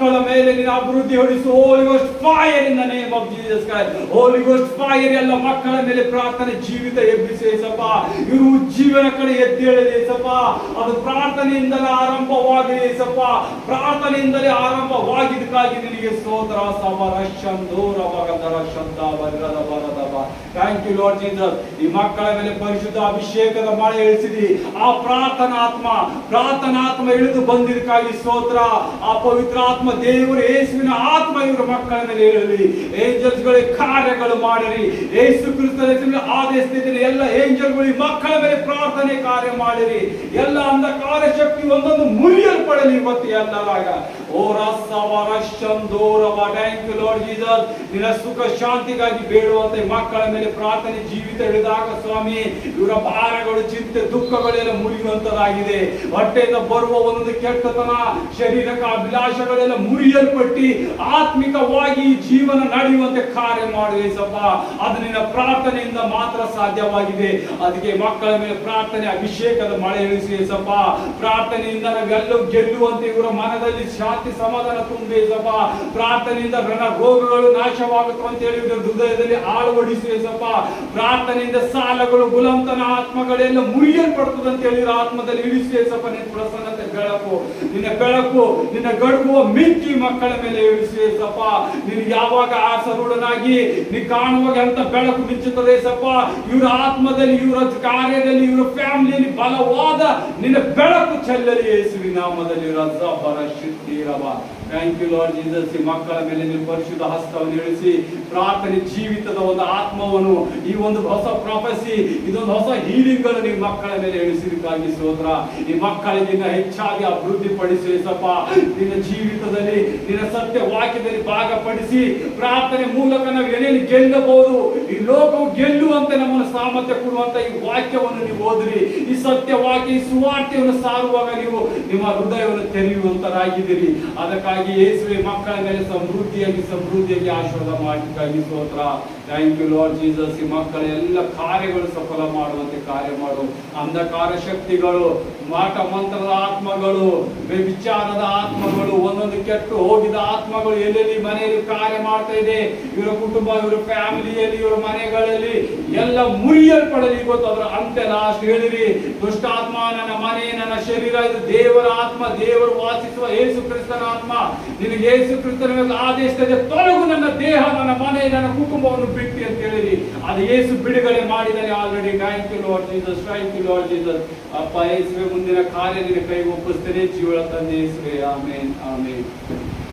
ಮಕ್ಕಳ ಮೇಲೆ ನಿನ್ನ ಅಭಿವೃದ್ಧಿ ಹೊಡಿಸು. Holy ghost fire in the name of Jesus Christ. Holy ghost fire ಎಲ್ಲ ಮಕ್ಕಳ ಮೇಲೆ ಪ್ರಾರ್ಥನೆ ಜೀವಿತ ಎಬ್ಬಿಸಿ ಏಸಪ್ಪ. ಇವರು ಜೀವನ ಕಡೆ ಎದ್ದೇಳಲಿ ಏಸಪ್ಪ. ಅದು ಪ್ರಾರ್ಥನೆಯಿಂದಲೇ ಆರಂಭವಾಗಲಿ ಏಸಪ್ಪ. ಪ್ರಾರ್ಥನೆಯಿಂದಲೇ ಆರಂಭವಾಗಿದ್ದಕ್ಕಾಗಿ ನಿನಗೆ ಸ್ತೋತ್ರ. ಸಬರ ಶಂದೋರ ಭಗದರ ಶಬ್ದ ವಜ್ರದ ಬರದವ. Thank you Lord Jesus. ಈ ಮಕ್ಕಳ ಮೇಲೆ ಪರಿಶುದ್ಧ ಅಭಿಷೇಕದ ಮಳೆ ಇಳಿಸಿದಿ. ಆ ಪ್ರಾರ್ಥನಾತ್ಮ ಇಳಿದು ಬಂದಿದ್ದಕ್ಕಾಗಿ ಸ್ತೋತ್ರ. ಆ ಪವಿತ್ರ ಆತ್ಮ ದೇವರು ಯೇಸುವಿನ ಆತ್ಮ ಇವರ ಮಕ್ಕಳ ಮೇಲೆ ಇರಲಿ. ಏಂಜಲ್ಸ್ ಗಳಿಗೆ ಕಾರ್ಯಗಳು ಮಾಡಿರಿ. ಯೇಸು ಕ್ರಿಸ್ತನ ಹೆಸರಿನಲ್ಲಿ ಆದೇಶಿಸಿದ ಎಲ್ಲ ಏಂಜಲ್ಗಳು ಮಕ್ಕಳ ಮೇಲೆ ಪ್ರಾರ್ಥನೆ ಕಾರ್ಯ ಮಾಡಿರಿ. ಎಲ್ಲ ಅಂಧಕಾರ ಶಕ್ತಿ ಒಂದೊಂದು ಮುರಿಯಲ್ಪಡಲಿ ಇವತ್ತು ಎಲ್ಲರಾಗ. ಓ ರಸವ ರಶಂದೋರವ. Thank you Lord Jesus. ನಿನ್ನ ಸುಖ ಶಾಂತಿಗಾಗಿ ಬೇಡುವಂತೆ ಮಕ್ಕಳ ಮೇಲೆ ಪ್ರಾರ್ಥನೆ ಜೀವಿತ ಹಿಡಿದಾಗ ಸ್ವಾಮಿ ಇವರ ಭಾರಗಳು ಚಿಂತೆ ದುಃಖಗಳೆಲ್ಲ ಮುರಿಯುವಂತದಾಗಿದೆ. ಹೊಟ್ಟೆಯಿಂದ ಬರುವ ಒಂದೊಂದು ಕೆಟ್ಟತನ ಶರೀರಕ ಅಭಿಲಾಷಗಳೆಲ್ಲ ಮುರಿಯಲ್ಪಟ್ಟಿ ಆತ್ಮಿಕವಾಗಿ ಜೀವನ ನಡೆಯುವಂತೆ ಕಾರ್ಯ ಮಾಡುವೇಸಪ್ಪ. ಅದು ನಿನ್ನ ಪ್ರಾರ್ಥನೆಯಿಂದ ಮಾತ್ರ ಸಾಧ್ಯವಾಗಿದೆ. ಅದಕ್ಕೆ ಮಕ್ಕಳ ಮೇಲೆ ಪ್ರಾರ್ಥನೆ ಅಭಿಷೇಕದ ಮಳೆ ಇಳಿಸುವೇಸಪ್ಪ. ಪ್ರಾರ್ಥನೆಯಿಂದ ನಾವೆಲ್ಲೂ ಗೆಲ್ಲುವಂತೆ ಇವರ ಮನದಲ್ಲಿ ಶಾಂತಿ ಸಮಾಧಾನ ತುಂಬೇಸಪ್ಪ. ಪ್ರಾರ್ಥನೆಯಿಂದ ರೋಗಗಳು ನಾಶವಾಗುತ್ತವೆ ಅಂತ ಹೇಳಿ ಇವರ ಹೃದಯದಲ್ಲಿ ಆಳವಡಿಸುವೇಸಪ್ಪ. ಪ್ರಾರ್ಥನೆಯಿಂದ ಸಾಲಗಳು ಗುಲಾಮತನ ಆತ್ಮಗಳೆಲ್ಲ ಮುರಿಯಲ್ಪಡುತ್ತದೆ ಅಂತ ಹೇಳಿ ಆತ್ಮದಲ್ಲಿ ಇಳಿಸುವೇಸಪ್ಪ. ನಿನ್ನ ಪ್ರಸನ್ನತೆ ಬೆಳಕು, ನಿನ್ನ ಬೆಳಕು, ನಿನ್ನ ಗಡುವ ಮಿಂಚಿ ಮಕ್ಕಳ ಮೇಲೆ ಇಳಿಸುವೇಸಪ್ಪ. ನಿನಗೆ ಯಾವಾಗ ಆಸರೂಢನಾಗಿ ನೀ ಕಾಣುವಾಗ ಅಂತ ಬೆಳಕು ಮಿಂಚುತ್ತದೆ ಸಪ್ಪ. ಇವರ ಆತ್ಮದಲ್ಲಿ, ಇವರ ಕಾರ್ಯದಲ್ಲಿ, ಇವರ ಫ್ಯಾಮಿಲಿಯಲ್ಲಿ ಬಲವಾದ ನಿನ್ನ ಬೆಳಕು ಚೆಲ್ಲಲಿ ಯೇಸುವಿನ ನಾಮದಲ್ಲಿ. ರಬ್ಬರ ಶಿತ್ತಿರವ. Thank you Lord Jesus. ಈ ಮಕ್ಕಳ ಮೇಲೆ ನೀವು ಪರಿಶುದ್ಧ ಹಸ್ತವನ್ನು ಇಳಿಸಿ ಪ್ರಾರ್ಥನೆ ಜೀವಿತದ ಒಂದು ಆತ್ಮವನ್ನು, ಈ ಒಂದು ಹೊಸ ಪ್ರಾಫೆಸಿ, ಇದೊಂದು ಹೊಸ ಹೀಲಿಂಗ್ ಅನ್ನು ನೀವು ಮಕ್ಕಳ ಮೇಲೆ ಇಳಿಸಿದಕ್ಕಾಗಿ ಸ್ತೋತ್ರ. ಈ ಮಕ್ಕಳಿಗಿನ್ನ ಹೆಚ್ಚಾಗಿ ಅಭಿವೃದ್ಧಿ ಪಡಿಸಪ್ಪ. ನಿನ್ನ ಜೀವಿತದಲ್ಲಿ, ನಿನ್ನ ಸತ್ಯ ವಾಕ್ಯದಲ್ಲಿ ಭಾಗಪಡಿಸಿ ಪ್ರಾರ್ಥನೆ ಮೂಲಕ ನಾವು ಏನೇನು ಗೆಲ್ಲಬಹುದು, ಈ ಲೋಕವು ಗೆಲ್ಲುವಂತೆ ನಮ್ಮನ್ನು ಸಾಮರ್ಥ್ಯ ಕೊಡುವಂತ ಈ ವಾಕ್ಯವನ್ನು ನೀವು ಓದ್ರಿ. ಈ ಸತ್ಯ ವಾಕ್ಯ, ಈ ಸುವಾರ್ತೆಯನ್ನು ಸಾರುವಾಗ ನೀವು ನಿಮ್ಮ ಹೃದಯವನ್ನು ತೆರೆಯುವಂತರಾಗಿದ್ದೀರಿ. ಅದಕ್ಕಾಗಿ ಯೇಸುವೆ ಮಕ್ಕಳ ಮೇಲೆ ಸಮೃದ್ಧಿಯಾಗಿ ಆಶೀರ್ವಾದ ಮಾಡಲಿಕ್ಕಾಗಿ ಸ್ತೋತ್ರ. Thank you Lord Jesus. ಈ ಮಕ್ಕಳ ಎಲ್ಲ ಕಾರ್ಯಗಳು ಸಫಲ ಮಾಡುವಂತೆ ಕಾರ್ಯ ಮಾಡು. ಅಂಧಕಾರ ಶಕ್ತಿಗಳು, ಮಾಟ ಮಂತ್ರದ ಆತ್ಮಗಳು, ವಿಚಾರದ ಆತ್ಮಗಳು, ಒಂದೊಂದು ಕೆಟ್ಟು ಹೋಗಿದ ಆತ್ಮಗಳು ಎಲ್ಲೆಲ್ಲಿ ಮನೆಯಲ್ಲಿ ಕಾರ್ಯ ಮಾಡ್ತಾ ಇದೆ, ಇವರ ಕುಟುಂಬ, ಇವರ ಫ್ಯಾಮಿಲಿಯಲ್ಲಿ, ಇವರ ಮನೆಗಳಲ್ಲಿ ಎಲ್ಲ ಮುರಿಯಲ್ಪಡಲಿ. ಇವತ್ತು ಅದರ ಅಂತ್ಯ ಲಾಸ್ಟ್ ಹೇಳಿರಿ. ದುಷ್ಟಾತ್ಮ ನನ್ನ ಮನೆ, ನನ್ನ ಶರೀರ ಇದು ದೇವರ ಆತ್ಮ, ದೇವರು ವಾಸಿಸುವ ಯೇಸು ಕ್ರಿಸ್ತನ ಆತ್ಮ. ನಿನಗೆ ಯೇಸು ಕ್ರಿಸ್ತನ ಆದೇಶದ ತೊಲಗು ನನ್ನ ದೇಹ, ನನ್ನ ಮನೆ, ನನ್ನ ಕುಟುಂಬವನ್ನು ಬಿಟ್ಟು ಅಂತ ಹೇಳಿರಿ. ಅದು ಯೇಸು ಬಿಡುಗಡೆ ಮಾಡಿದರೆ already. Thank you Lord Jesus. Thank you Lord Jesus. ಅಪ್ಪ ಯೇಸುವೆ ಮುಂದಿನ ಕಾರ್ಯ ನಿನ್ನ ಕೈಗೆ ಒಪ್ಪಿಸ್ತೇನೆ. ಜೀವಳ ತಂದೆ ಯೇಸುವೆ. ಆಮೇನ್, ಆಮೇನ್.